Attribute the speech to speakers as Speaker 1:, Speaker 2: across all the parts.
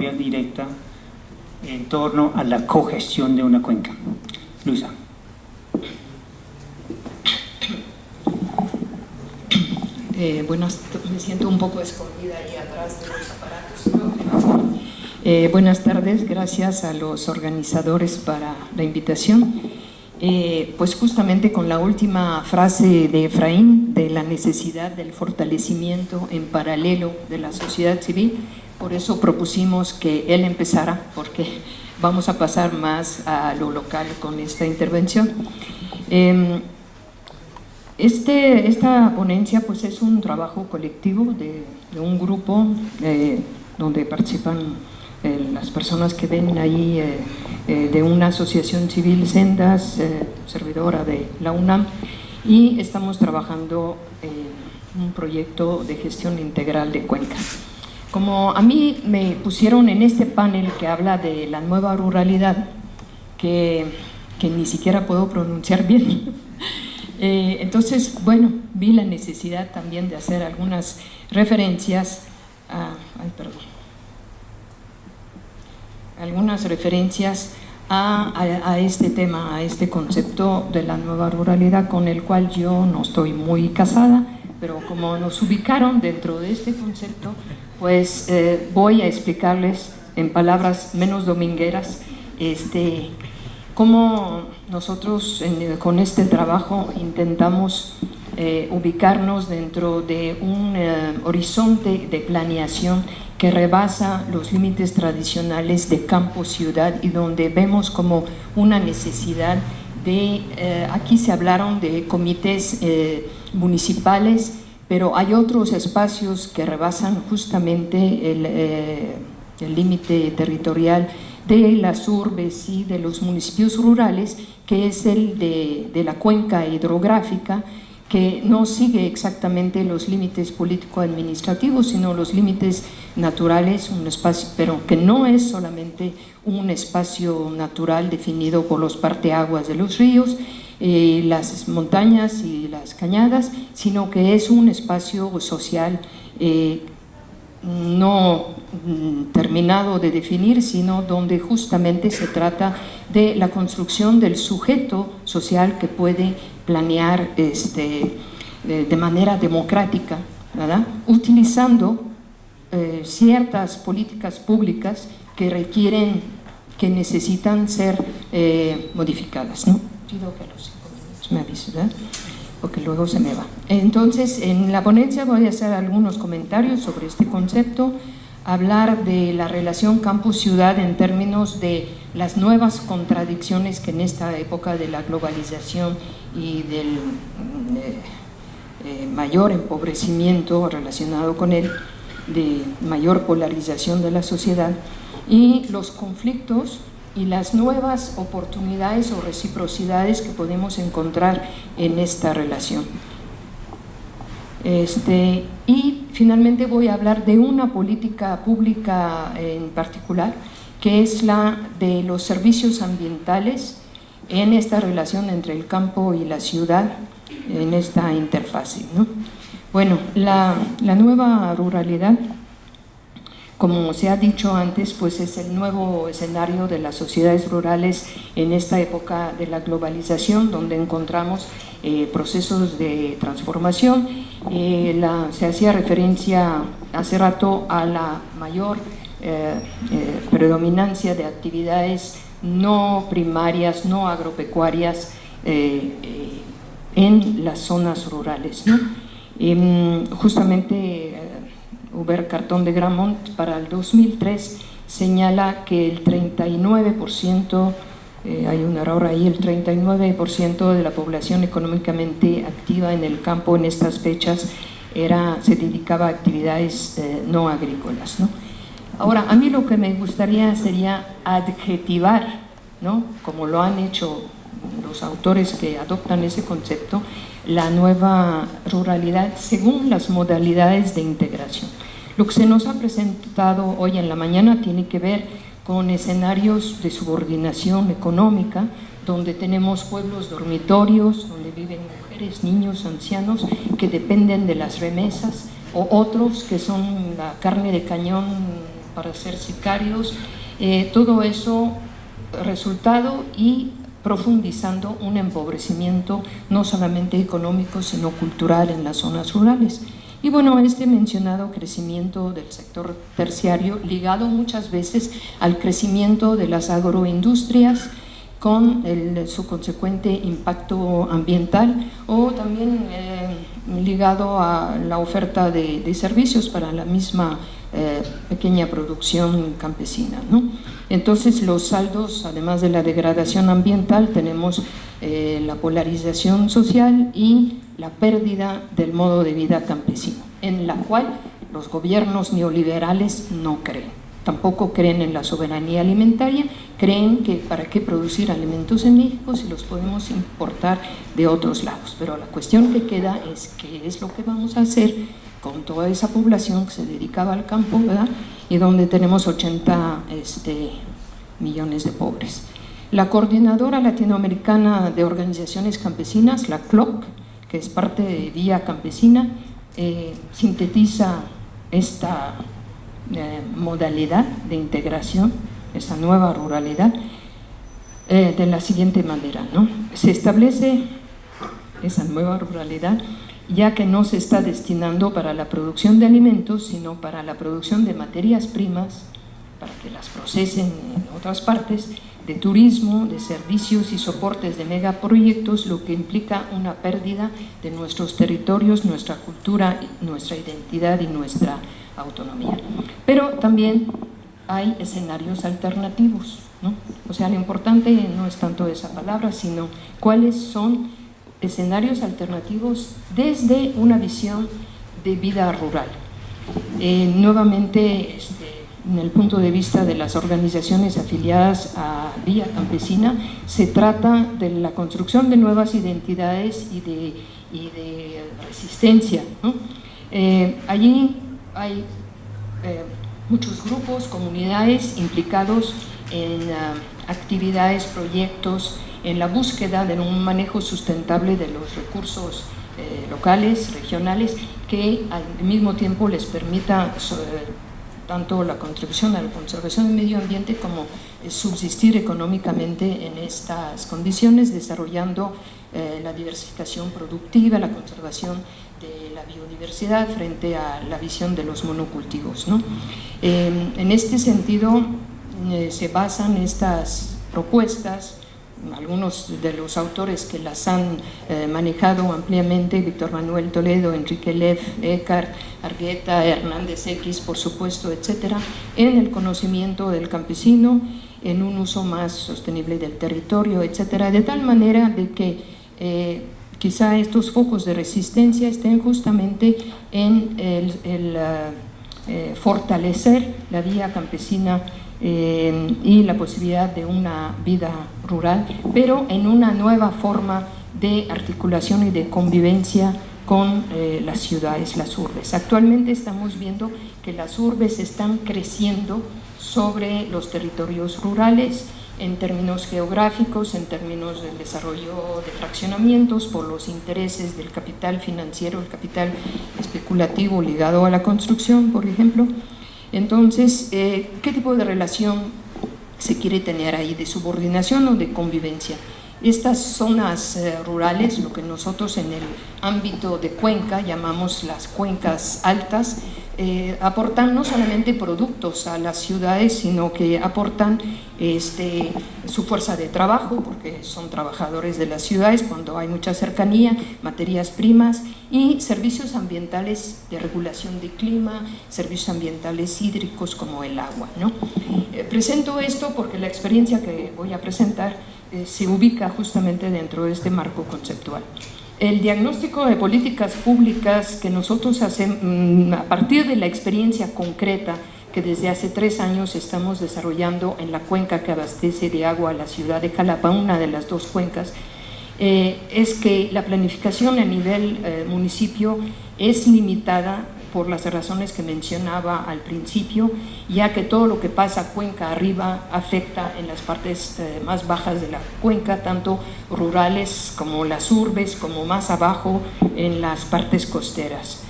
Speaker 1: propia directa en torno a la cogestión de una cuenca. Luisa.
Speaker 2: Me siento un poco escondida ahí atrás de los aparatos. Buenas tardes, gracias a los organizadores para la invitación. Pues justamente con la última frase de Efraín, de la necesidad del fortalecimiento en paralelo de la sociedad civil, por eso propusimos que él empezara, porque vamos a pasar más a lo local con esta intervención. Esta ponencia pues es un trabajo colectivo de un grupo donde participan las personas que ven ahí de una asociación civil, Sendas, servidora de la UNAM, y estamos trabajando en un proyecto de gestión integral de cuenca. Como a mí me pusieron en este panel que habla de la nueva ruralidad, que ni siquiera puedo pronunciar bien, entonces, bueno, vi la necesidad también de hacer algunas referencias a este tema, a este concepto de la nueva ruralidad, con el cual yo no estoy muy casada, pero como nos ubicaron dentro de este concepto, pues voy a explicarles en palabras menos domingueras cómo nosotros con este trabajo intentamos ubicarnos dentro de un horizonte de planeación que rebasa los límites tradicionales de campo-ciudad y donde vemos como una necesidad de, aquí se hablaron de comités municipales, pero hay otros espacios que rebasan justamente el límite territorial de las urbes y de los municipios rurales, que es el de la cuenca hidrográfica, que no sigue exactamente los límites político-administrativos, sino los límites naturales, un espacio, pero que no es solamente un espacio natural definido por los parteaguas de los ríos, las montañas y las cañadas, sino que es un espacio social no terminado de definir, sino donde justamente se trata de la construcción del sujeto social que puede planear de manera democrática, ¿verdad?, utilizando ciertas políticas públicas que requieren, que necesitan ser modificadas, ¿no? Pido que a los 5 minutos me avisen, ¿verdad?, porque luego se me va. Entonces, en la ponencia voy a hacer algunos comentarios sobre este concepto, hablar de la relación campus-ciudad en términos de las nuevas contradicciones que en esta época de la globalización y del mayor empobrecimiento relacionado con él, de mayor polarización de la sociedad, y los conflictos y las nuevas oportunidades o reciprocidades que podemos encontrar en esta relación. Y finalmente voy a hablar de una política pública en particular, que es la de los servicios ambientales en esta relación entre el campo y la ciudad, en esta interfase, ¿no? Bueno, la nueva ruralidad, como se ha dicho antes, pues es el nuevo escenario de las sociedades rurales en esta época de la globalización, donde encontramos procesos de transformación. Se hacía referencia hace rato a la mayor predominancia de actividades no primarias, no agropecuarias en las zonas rurales, ¿no? Justamente Hubert Carton de Gramont para el 2003 señala que el 39%, hay un error ahí, el 39% de la población económicamente activa en el campo en estas fechas se dedicaba a actividades no agrícolas, ¿no? Ahora, a mí lo que me gustaría sería adjetivar, ¿no?, como lo han hecho los autores que adoptan ese concepto, la nueva ruralidad según las modalidades de integración. Lo que se nos ha presentado hoy en la mañana tiene que ver con escenarios de subordinación económica, donde tenemos pueblos dormitorios, donde viven mujeres, niños, ancianos que dependen de las remesas, o otros que son la carne de cañón para ser sicarios, todo eso resultado y profundizando un empobrecimiento no solamente económico sino cultural en las zonas rurales. Y bueno, este mencionado crecimiento del sector terciario ligado muchas veces al crecimiento de las agroindustrias con su consecuente impacto ambiental, o también ligado a la oferta de servicios para la misma pequeña producción campesina, ¿no? Entonces los saldos, además de la degradación ambiental, tenemos la polarización social y la pérdida del modo de vida campesino, en la cual los gobiernos neoliberales no creen. Tampoco creen en la soberanía alimentaria, creen que para qué producir alimentos en México si los podemos importar de otros lados. Pero la cuestión que queda es qué es lo que vamos a hacer con toda esa población que se dedicaba al campo, ¿verdad? Y donde tenemos 80 millones de pobres. La Coordinadora Latinoamericana de Organizaciones Campesinas, la CLOC, que es parte de Vía Campesina, sintetiza esta modalidad de integración, esta nueva ruralidad, de la siguiente manera, ¿no? Se establece esa nueva ruralidad ya que no se está destinando para la producción de alimentos, sino para la producción de materias primas, para que las procesen en otras partes, de turismo, de servicios y soportes de megaproyectos, lo que implica una pérdida de nuestros territorios, nuestra cultura, nuestra identidad y nuestra autonomía. Pero también hay escenarios alternativos, ¿no? O sea, lo importante no es tanto esa palabra, sino cuáles son escenarios alternativos desde una visión de vida rural. Nuevamente, en el punto de vista de las organizaciones afiliadas a Vía Campesina, se trata de la construcción de nuevas identidades y de resistencia, ¿no? Allí hay muchos grupos, comunidades implicados en actividades, proyectos, en la búsqueda de un manejo sustentable de los recursos locales, regionales, que al mismo tiempo les permita tanto la contribución a la conservación del medio ambiente como subsistir económicamente en estas condiciones, desarrollando la diversificación productiva, la conservación de la biodiversidad frente a la visión de los monocultivos, ¿no? En este sentido se basan estas propuestas. Algunos de los autores que las han manejado ampliamente, Víctor Manuel Toledo, Enrique Leff, Eckhart, Argueta, Hernández X, por supuesto, etcétera, en el conocimiento del campesino, en un uso más sostenible del territorio, etcétera, de tal manera de que quizá estos focos de resistencia estén justamente en el fortalecer la vía campesina y la posibilidad de una vida rural, pero en una nueva forma de articulación y de convivencia con las ciudades, las urbes. Actualmente estamos viendo que las urbes están creciendo sobre los territorios rurales en términos geográficos, en términos del desarrollo de fraccionamientos por los intereses del capital financiero, el capital especulativo ligado a la construcción, por ejemplo. Entonces, ¿qué tipo de relación se quiere tener ahí, de subordinación o de convivencia? Estas zonas rurales, lo que nosotros en el ámbito de cuenca llamamos las cuencas altas, aportan no solamente productos a las ciudades, sino que aportan su fuerza de trabajo, porque son trabajadores de las ciudades cuando hay mucha cercanía, materias primas y servicios ambientales de regulación de clima, servicios ambientales hídricos como el agua, ¿no? Presento esto porque la experiencia que voy a presentar se ubica justamente dentro de este marco conceptual. El diagnóstico de políticas públicas que nosotros hacemos a partir de la experiencia concreta que desde hace 3 años estamos desarrollando en la cuenca que abastece de agua a la ciudad de Jalapa, una de las 2 cuencas, es que la planificación a nivel municipio es limitada por las razones que mencionaba al principio, ya que todo lo que pasa cuenca arriba afecta en las partes más bajas de la cuenca, tanto rurales como las urbes, como más abajo en las partes costeras.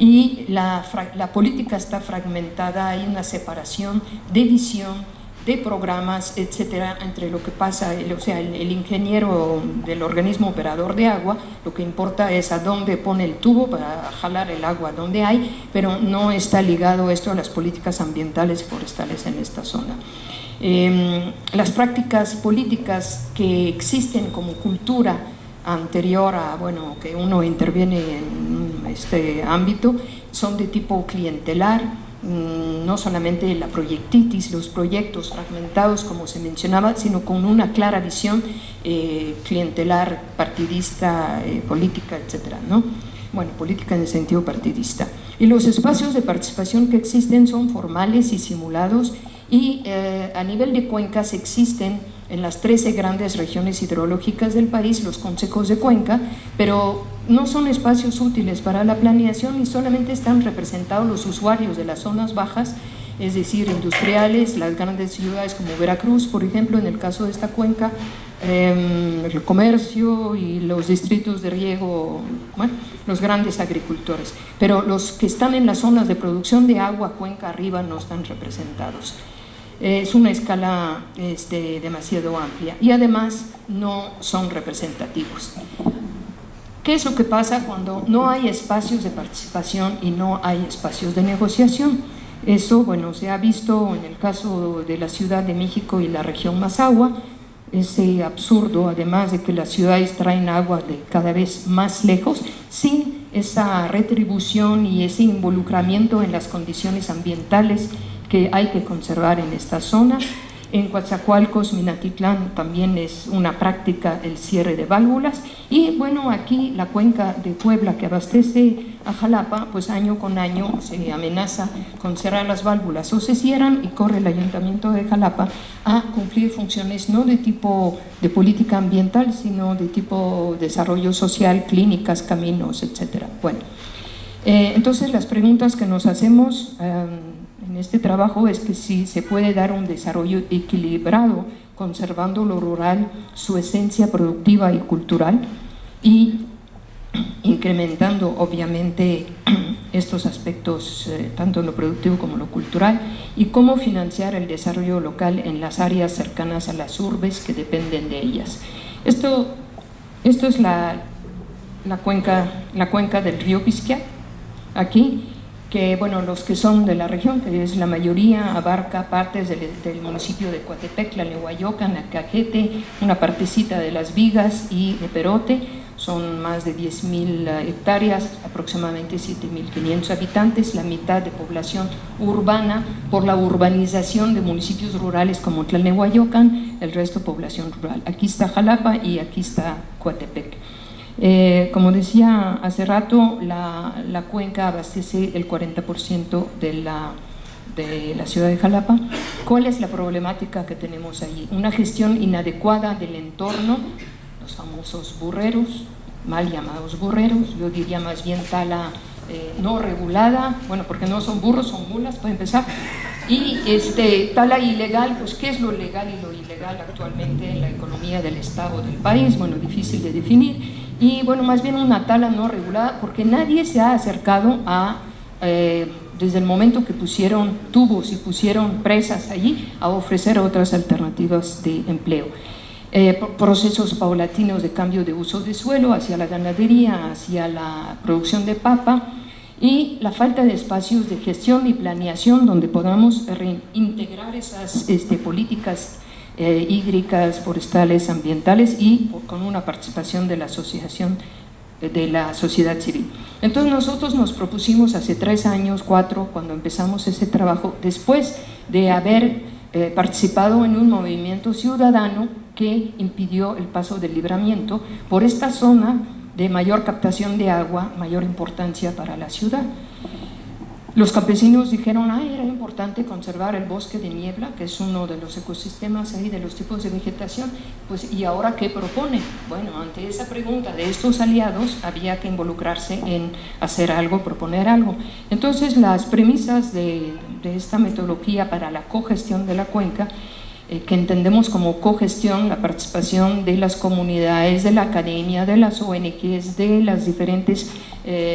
Speaker 2: y la política está fragmentada, hay una separación de visión, de programas, etcétera, entre lo que pasa, el ingeniero del organismo operador de agua, lo que importa es a dónde pone el tubo para jalar el agua donde hay, pero no está ligado esto a las políticas ambientales y forestales en esta zona. Las prácticas políticas que existen como cultura anterior a, bueno, que uno interviene en este ámbito, son de tipo clientelar, no solamente la proyectitis, los proyectos fragmentados como se mencionaba, sino con una clara visión clientelar, partidista, política, etcétera, ¿no? Bueno, política en el sentido partidista. Y los espacios de participación que existen son formales y simulados, y a nivel de cuencas existen en las 13 grandes regiones hidrológicas del país los consejos de cuenca, pero no son espacios útiles para la planeación y solamente están representados los usuarios de las zonas bajas, es decir, industriales, las grandes ciudades como Veracruz, por ejemplo, en el caso de esta cuenca, el comercio y los distritos de riego, bueno, los grandes agricultores, pero los que están en las zonas de producción de agua, cuenca arriba, no están representados. Es una escala demasiado amplia y además no son representativos. ¿Qué es lo que pasa cuando no hay espacios de participación y no hay espacios de negociación? Eso, bueno, se ha visto en el caso de la Ciudad de México y la región Mazahua, ese absurdo, además de que las ciudades traen agua de cada vez más lejos, sin esa retribución y ese involucramiento en las condiciones ambientales que hay que conservar en estas zonas. En Coatzacoalcos, Minatitlán, también es una práctica el cierre de válvulas, y bueno, aquí la cuenca de Puebla que abastece a Jalapa, pues año con año se amenaza con cerrar las válvulas, o se cierran y corre el Ayuntamiento de Jalapa a cumplir funciones no de tipo de política ambiental, sino de tipo desarrollo social, clínicas, caminos, etcétera. Bueno, entonces las preguntas que nos hacemos en este trabajo es que si se puede dar un desarrollo equilibrado, conservando lo rural, su esencia productiva y cultural, y incrementando obviamente estos aspectos, tanto lo productivo como lo cultural, y cómo financiar el desarrollo local en las áreas cercanas a las urbes que dependen de ellas. Esto es la cuenca del río Pisquiac, aquí, que bueno, los que son de la región, que es la mayoría, abarca partes del municipio de Coatepec, Tlalnehuayocan, Acajete, una partecita de Las Vigas y de Perote. Son más de 10,000 hectáreas, aproximadamente 7,500 habitantes, la mitad de población urbana por la urbanización de municipios rurales como Tlalnehuayocan, el resto población rural. Aquí está Jalapa y aquí está Coatepec. Como decía hace rato, la cuenca abastece el 40% de la ciudad de Jalapa. ¿Cuál es la problemática que tenemos allí? Una gestión inadecuada del entorno, los famosos burreros, mal llamados burreros, yo diría más bien tala no regulada, bueno, porque no son burros, son mulas para empezar, y tala ilegal. Pues ¿qué es lo legal y lo ilegal actualmente en la economía del Estado del país? Bueno, difícil de definir. Y bueno, más bien una tala no regulada, porque nadie se ha acercado desde el momento que pusieron tubos y pusieron presas allí, a ofrecer otras alternativas de empleo. Procesos paulatinos de cambio de uso de suelo hacia la ganadería, hacia la producción de papa, y la falta de espacios de gestión y planeación donde podamos reintegrar esas políticas hídricas, forestales, ambientales, y con una participación de la asociación de la sociedad civil. Entonces nosotros nos propusimos hace 3 años, 4, cuando empezamos ese trabajo, después de haber participado en un movimiento ciudadano que impidió el paso del libramiento por esta zona de mayor captación de agua, mayor importancia para la ciudad. Los campesinos dijeron, era importante conservar el bosque de niebla, que es uno de los ecosistemas ahí, de los tipos de vegetación, pues ¿y ahora qué propone? Bueno, ante esa pregunta de estos aliados había que involucrarse en hacer algo, proponer algo. Entonces las premisas de esta metodología para la cogestión de la cuenca que entendemos como cogestión, la participación de las comunidades, de la academia, de las ONGs, de los diferentes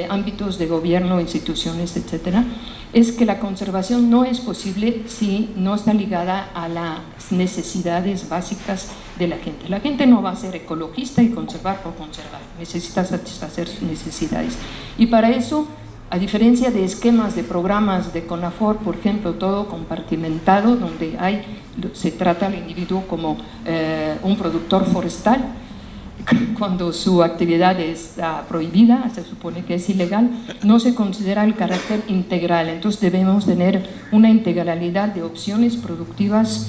Speaker 2: ámbitos de gobierno, instituciones, etcétera, es que la conservación no es posible si no está ligada a las necesidades básicas de la gente. La gente no va a ser ecologista y conservar por conservar, necesita satisfacer sus necesidades. Y para eso, a diferencia de esquemas de programas de CONAFOR, por ejemplo, todo compartimentado, donde se trata al individuo como un productor forestal, cuando su actividad está prohibida, se supone que es ilegal, no se considera el carácter integral. Entonces debemos tener una integralidad de opciones productivas,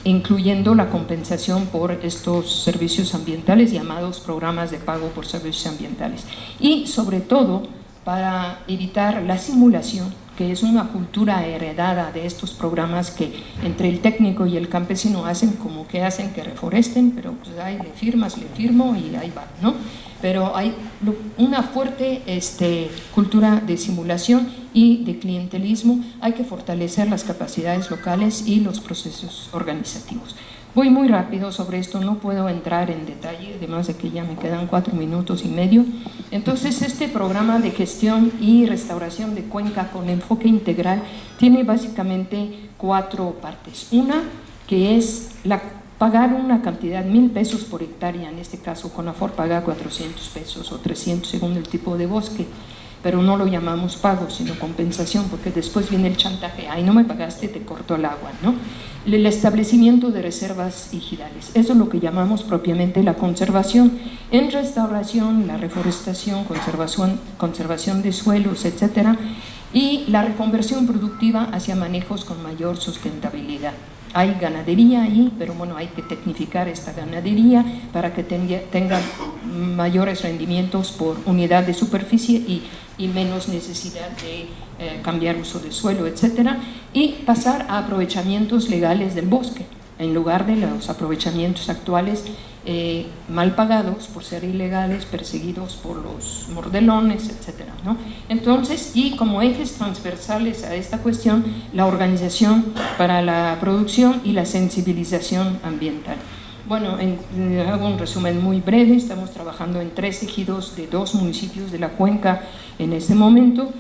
Speaker 2: incluyendo la compensación por estos servicios ambientales llamados programas de pago por servicios ambientales. Y sobre todo, para evitar la simulación, que es una cultura heredada de estos programas que entre el técnico y el campesino hacen como que hacen que reforesten, pero pues ahí le firmo y ahí va, ¿no? Pero hay una fuerte cultura de simulación y de clientelismo. Hay que fortalecer las capacidades locales y los procesos organizativos. Voy muy rápido sobre esto, no puedo entrar en detalle, además de que ya me quedan 4 minutos y medio. Entonces, este programa de gestión y restauración de cuenca con enfoque integral tiene básicamente 4 partes. Una, que es pagar una cantidad, 1,000 pesos por hectárea, en este caso CONAFOR paga 400 pesos o 300 según el tipo de bosque, pero no lo llamamos pago, sino compensación, porque después viene el chantaje, ay, no me pagaste, te corto el agua, ¿no? El establecimiento de reservas ejidales, eso es lo que llamamos propiamente la conservación. En restauración, la reforestación, conservación de suelos, etcétera, y la reconversión productiva hacia manejos con mayor sustentabilidad. Hay ganadería ahí, pero bueno, hay que tecnificar esta ganadería para que tenga mayores rendimientos por unidad de superficie y menos necesidad de cambiar uso de suelo, etcétera, y pasar a aprovechamientos legales del bosque, en lugar de los aprovechamientos actuales mal pagados por ser ilegales, perseguidos por los mordelones, etcétera, ¿no? Entonces, y como ejes transversales a esta cuestión, la organización para la producción y la sensibilización ambiental. Bueno, hago un resumen muy breve. Estamos trabajando en 3 ejidos de 2 municipios de la cuenca en este momento.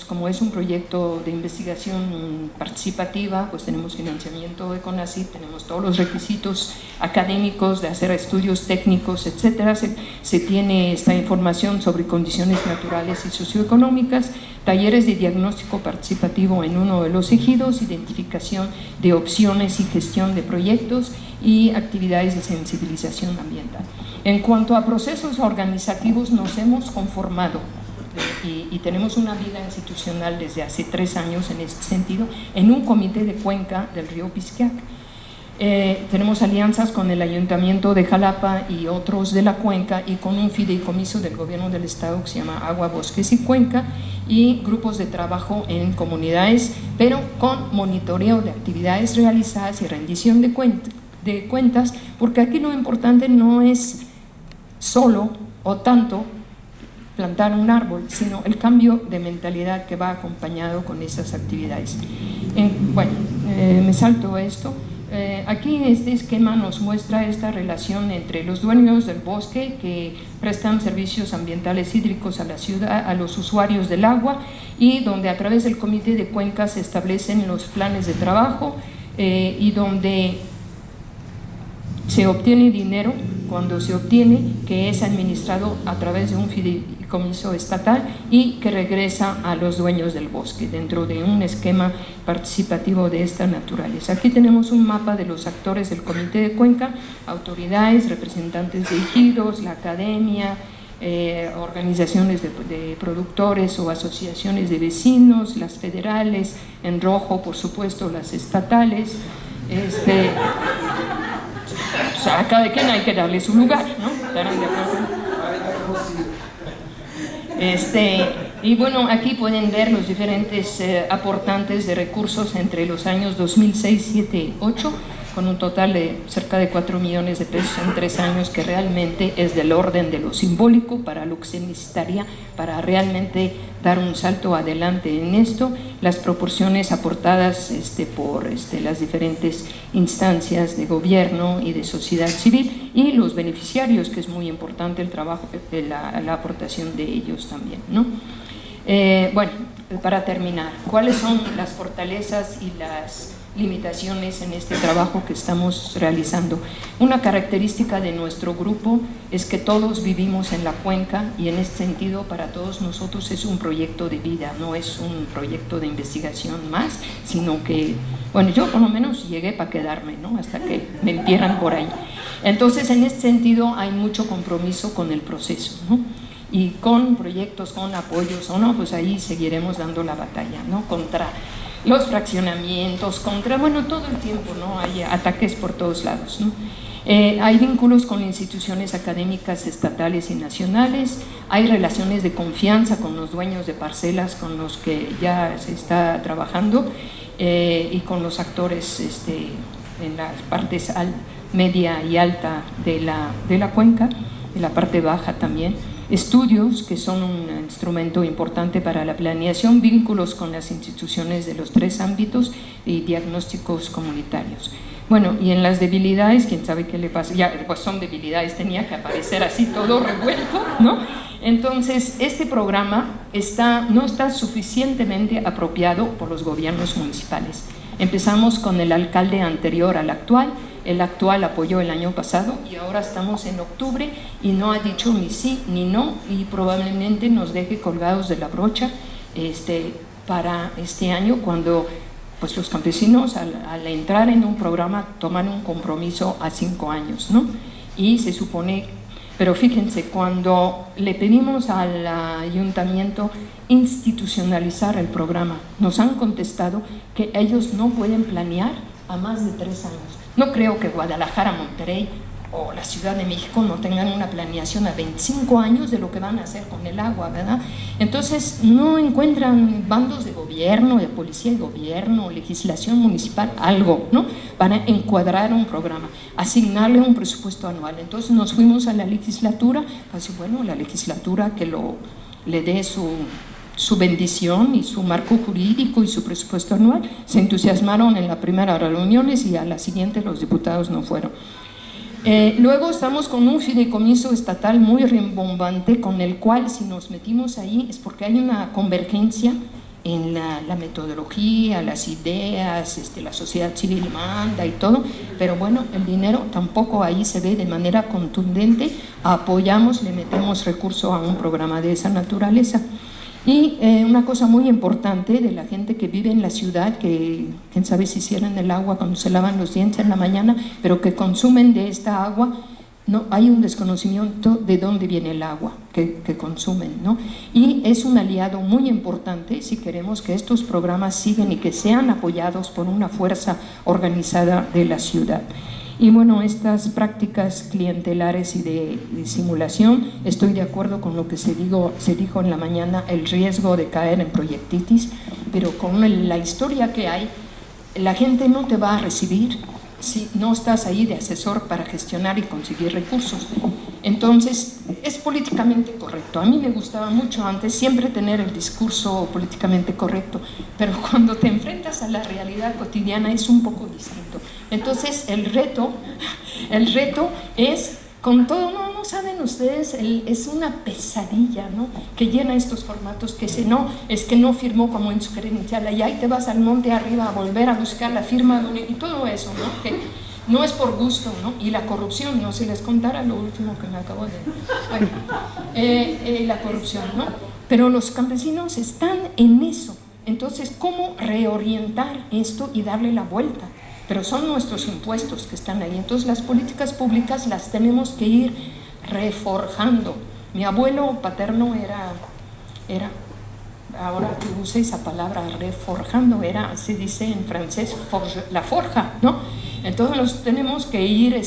Speaker 2: Como es un proyecto de investigación participativa, pues tenemos financiamiento de CONACYT, tenemos todos los requisitos académicos de hacer estudios técnicos, etcétera. Se tiene esta información sobre condiciones naturales y socioeconómicas, talleres de diagnóstico participativo en uno de los ejidos, identificación de opciones y gestión de proyectos y actividades de sensibilización ambiental. En cuanto a procesos organizativos, nos hemos conformado y tenemos una vida institucional desde hace 3 años en este sentido, en un comité de cuenca del río Pisquiac. Tenemos alianzas con el Ayuntamiento de Jalapa y otros de la cuenca, y con un fideicomiso del gobierno del estado que se llama Agua, Bosques y Cuenca, y grupos de trabajo en comunidades, pero con monitoreo de actividades realizadas y rendición de cuentas, porque aquí lo importante no es solo o tanto plantar un árbol, sino el cambio de mentalidad que va acompañado con esas actividades. Me salto esto. Aquí este esquema nos muestra esta relación entre los dueños del bosque que prestan servicios ambientales hídricos a la ciudad, a los usuarios del agua, y donde a través del comité de cuencas se establecen los planes de trabajo y donde se obtiene dinero, cuando se obtiene, que es administrado a través de un fideicomiso estatal y que regresa a los dueños del bosque dentro de un esquema participativo de esta naturaleza. Aquí tenemos un mapa de los actores del comité de cuenca: autoridades, representantes de ejidos, la academia, organizaciones de productores o asociaciones de vecinos, las federales, en rojo por supuesto las estatales. O sea, a cada quien hay que darle su lugar, ¿no? ¿Estarán de acuerdo? Y bueno, aquí pueden ver los diferentes aportantes de recursos entre los años 2006, 7, 8 con un total de cerca de 4 millones de pesos en 3 años, que realmente es del orden de lo simbólico para lo que se necesitaría para realmente dar un salto adelante en esto. Las proporciones aportadas por las diferentes instancias de gobierno y de sociedad civil, y los beneficiarios, que es muy importante el trabajo, la aportación de ellos también, ¿no? Bueno, para terminar, ¿cuáles son las fortalezas y las limitaciones en este trabajo que estamos realizando? Una característica de nuestro grupo es que todos vivimos en la cuenca, y en este sentido para todos nosotros es un proyecto de vida, no es un proyecto de investigación más, sino que, bueno, yo por lo menos llegué para quedarme, ¿no? Hasta que me entierran por ahí. Entonces, en este sentido hay mucho compromiso con el proceso, ¿no? Y con proyectos, con apoyos o no, pues ahí seguiremos dando la batalla, ¿no? Contra los fraccionamientos, contra, bueno, todo el tiempo, ¿no? Hay ataques por todos lados, ¿no? Hay vínculos con instituciones académicas estatales y nacionales, hay relaciones de confianza con los dueños de parcelas con los que ya se está trabajando, y con los actores en las partes media y alta de la cuenca, en la parte baja también. Estudios, que son un instrumento importante para la planeación, vínculos con las instituciones de los 3 ámbitos y diagnósticos comunitarios. Bueno, y en las debilidades, quién sabe qué le pasa, ya pues son debilidades, tenía que aparecer así todo revuelto, ¿no? Entonces, este programa no está suficientemente apropiado por los gobiernos municipales. Empezamos con el alcalde anterior al actual. El actual apoyó el año pasado y ahora estamos en octubre y no ha dicho ni sí ni no, y probablemente nos deje colgados de la brocha para este año, cuando pues los campesinos al entrar en un programa toman un compromiso a 5 años, ¿no? Y se supone, pero fíjense, cuando le pedimos al ayuntamiento institucionalizar el programa, nos han contestado que ellos no pueden planear a más de 3 años. No creo que Guadalajara, Monterrey o la Ciudad de México no tengan una planeación a 25 años de lo que van a hacer con el agua, ¿verdad? Entonces no encuentran bandos de gobierno, de policía de gobierno, legislación municipal, algo, ¿no? Para encuadrar un programa, asignarle un presupuesto anual. Entonces nos fuimos a la legislatura, así, bueno, la legislatura que le dé su bendición y su marco jurídico y su presupuesto anual. Se entusiasmaron en la primera reuniones y a la siguiente los diputados no fueron. Luego estamos con un fideicomiso estatal muy rimbombante, con el cual, si nos metimos ahí, es porque hay una convergencia en la metodología, las ideas, la sociedad civil manda y todo, pero bueno, el dinero tampoco ahí se ve de manera contundente. Apoyamos, le metemos recurso a un programa de esa naturaleza. Y una cosa muy importante de la gente que vive en la ciudad, que quién sabe si cierran el agua cuando se lavan los dientes en la mañana, pero que consumen de esta agua, no hay un desconocimiento de dónde viene el agua que consumen, ¿no? Y es un aliado muy importante si queremos que estos programas sigan y que sean apoyados por una fuerza organizada de la ciudad. Y bueno, estas prácticas clientelares y de simulación, estoy de acuerdo con lo que se dijo en la mañana, el riesgo de caer en proyectitis, pero con la historia que hay, la gente no te va a recibir si no estás ahí de asesor para gestionar y conseguir recursos. Entonces, es políticamente correcto. A mí me gustaba mucho antes siempre tener el discurso políticamente correcto, pero cuando te enfrentas a la realidad cotidiana es un poco distinto. Entonces, el reto es, con todo, no saben ustedes, es una pesadilla, ¿no? Que llena estos formatos, es que no firmó como en su credencial, y ahí te vas al monte arriba a volver a buscar la firma, y todo eso, ¿no? Que no es por gusto, ¿no? Y la corrupción, no se les contara lo último que me acabo de... Bueno, la corrupción, ¿no? Pero los campesinos están en eso. Entonces, ¿cómo reorientar esto y darle la vuelta? Pero son nuestros impuestos que están ahí. Entonces, las políticas públicas las tenemos que ir reforjando. Mi abuelo paterno era ahora que use esa palabra, reforjando, se dice en francés, la forja, ¿no? Entonces nos tenemos que ir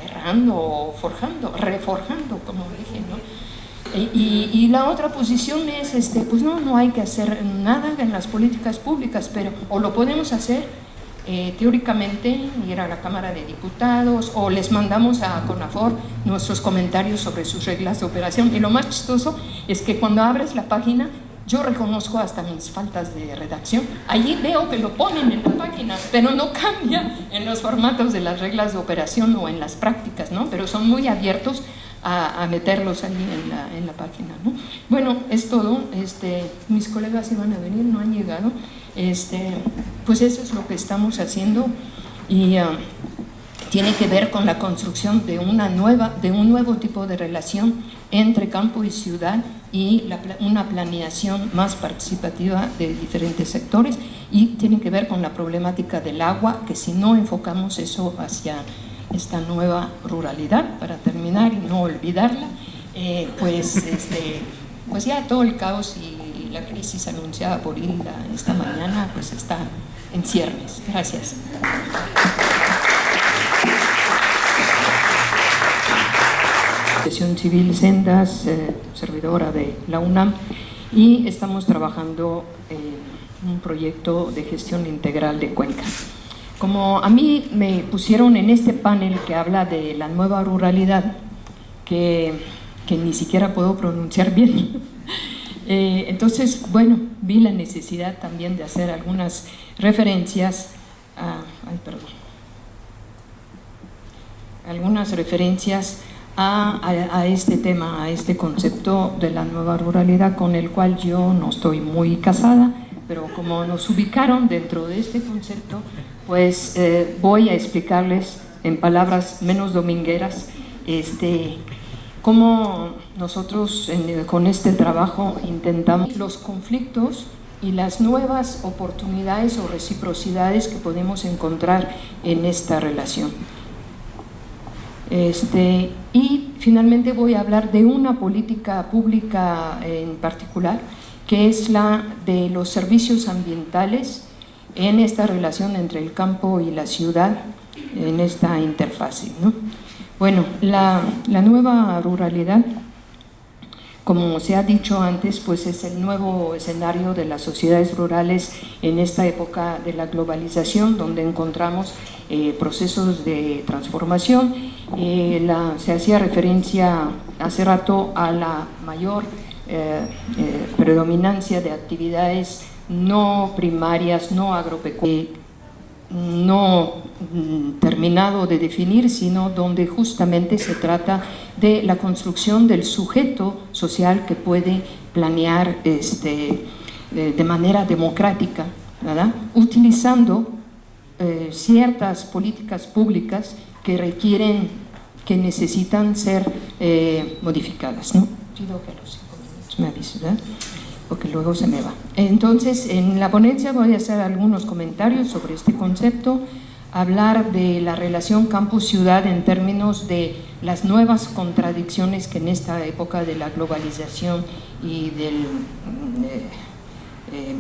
Speaker 2: errando, forjando, reforjando, como dije, ¿no? Y la otra posición es, pues no hay que hacer nada en las políticas públicas, pero o lo podemos hacer teóricamente ir a la Cámara de Diputados o les mandamos a CONAFOR nuestros comentarios sobre sus reglas de operación. Y lo más chistoso es que cuando abres la página, yo reconozco hasta mis faltas de redacción. Allí veo que lo ponen en la página, pero no cambia en los formatos de las reglas de operación o en las prácticas, ¿no? Pero son muy abiertos a meterlos allí en la página, ¿no? Bueno, es todo. Mis colegas iban a venir, no han llegado. Pues eso es lo que estamos haciendo y tiene que ver con la construcción de un nuevo tipo de relación entre campo y ciudad y una planeación más participativa de diferentes sectores, y tiene que ver con la problemática del agua, que si no enfocamos eso hacia esta nueva ruralidad, para terminar y no olvidarla, pues ya todo el caos y la crisis anunciada por Hilda esta mañana pues está en ciernes. Gracias. Asociación Civil Sendas, servidora de la UNAM, y estamos trabajando en un proyecto de gestión integral de Cuenca. Como a mí me pusieron en este panel que habla de la nueva ruralidad, que ni siquiera puedo pronunciar bien, entonces, bueno, vi la necesidad también de hacer algunas referencias a este tema, a este concepto de la nueva ruralidad, con el cual yo no estoy muy casada, pero como nos ubicaron dentro de este concepto, pues voy a explicarles en palabras menos domingueras cómo nosotros con este trabajo intentamos los conflictos y las nuevas oportunidades o reciprocidades que podemos encontrar en esta relación. Y finalmente voy a hablar de una política pública en particular, que es la de los servicios ambientales en esta relación entre el campo y la ciudad, en esta interfase, ¿no? Bueno, la nueva ruralidad, como se ha dicho antes, pues es el nuevo escenario de las sociedades rurales en esta época de la globalización, donde encontramos procesos de transformación. Se hacía referencia hace rato a la mayor predominancia de actividades no primarias, no agropecuarias, no terminado de definir, sino donde justamente se trata de la construcción del sujeto social que puede planear de manera democrática, ¿verdad?, utilizando ciertas políticas públicas que requieren, que necesitan ser modificadas, ¿no? Pido que a los 5 minutos me avisen, ¿verdad?, porque luego se me va. Entonces, en la ponencia voy a hacer algunos comentarios sobre este concepto, hablar de la relación campus-ciudad en términos de las nuevas contradicciones que en esta época de la globalización y del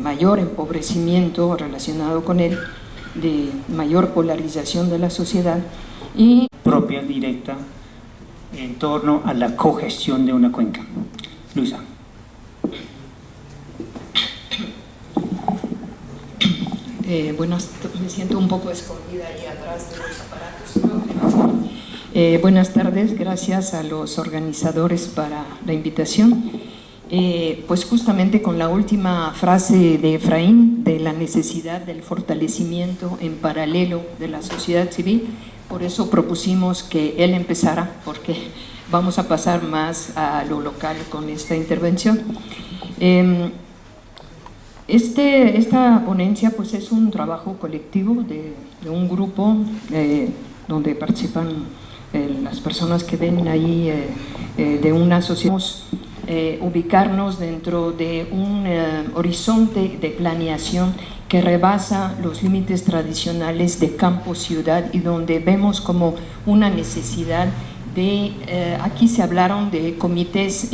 Speaker 2: mayor empobrecimiento relacionado con él, de mayor polarización de la sociedad y
Speaker 1: propia directa en torno a la cogestión de una cuenca. Luisa.
Speaker 2: Me siento un poco escondida ahí atrás de los aparatos. Buenas tardes, gracias a los organizadores para la invitación. Pues justamente con la última frase de Efraín, de la necesidad del fortalecimiento en paralelo de la sociedad civil, por eso propusimos que él empezara, porque vamos a pasar más a lo local con esta intervención. Esta ponencia pues es un trabajo colectivo de un grupo donde participan las personas que ven ahí de una asociación. Ubicarnos dentro de un horizonte de planeación que rebasa los límites tradicionales de campo-ciudad y donde vemos como una necesidad de, aquí se hablaron de comités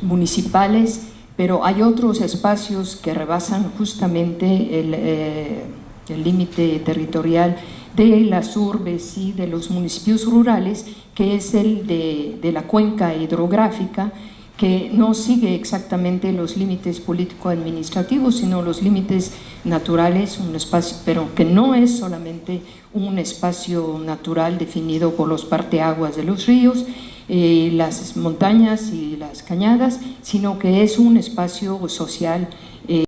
Speaker 2: municipales, pero hay otros espacios que rebasan justamente el límite territorial de las urbes y de los municipios rurales, que es el de la cuenca hidrográfica, que no sigue exactamente los límites político-administrativos, sino los límites naturales, un espacio, pero que no es solamente un espacio natural definido por los parteaguas de los ríos, las montañas y las cañadas, sino que es un espacio social